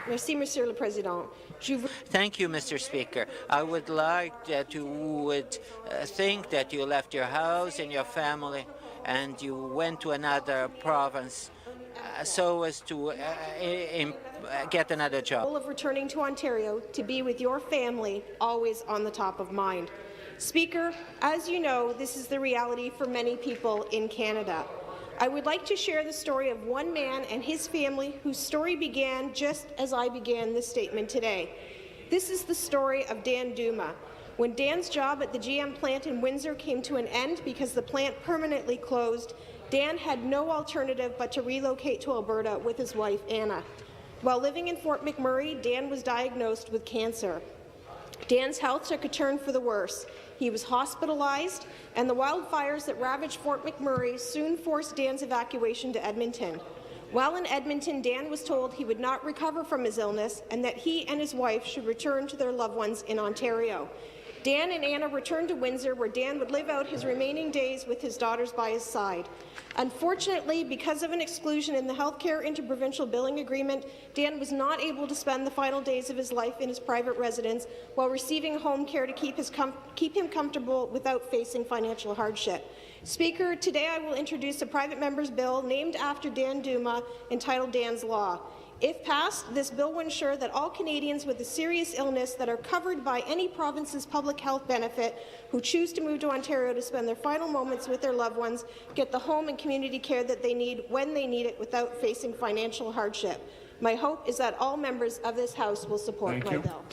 Merci, Monsieur le Président. Thank you, Mr. Speaker. I would like that you would think that you left your house and your family and you went to another province so as to get another job. The goal of returning to Ontario to be with your family always on the top of mind. Speaker, as you know, this is the reality for many people in Canada. I would like to share the story of one man and his family whose story began just as I began this statement today. This is the story of Dan Duma. When Dan's job at the GM plant in Windsor came to an end because the plant permanently closed, Dan had no alternative but to relocate to Alberta with his wife, Anna. While living in Fort McMurray, Dan was diagnosed with cancer. Dan's health took a turn for the worse. He was hospitalized, and the wildfires that ravaged Fort McMurray soon forced Dan's evacuation to Edmonton. While in Edmonton, Dan was told he would not recover from his illness and that he and his wife should return to their loved ones in Ontario. Dan and Anna returned to Windsor, where Dan would live out his remaining days with his daughters by his side. Unfortunately, because of an exclusion in the healthcare interprovincial billing agreement, Dan was not able to spend the final days of his life in his private residence while receiving home care to keep him comfortable without facing financial hardship. Speaker, today I will introduce a private member's bill named after Dan Duma, entitled Dan's Law. If passed, this bill will ensure that all Canadians with a serious illness that are covered by any province's public health benefit who choose to move to Ontario to spend their final moments with their loved ones get the home and community care that they need when they need it without facing financial hardship. My hope is that all members of this House will support my bill.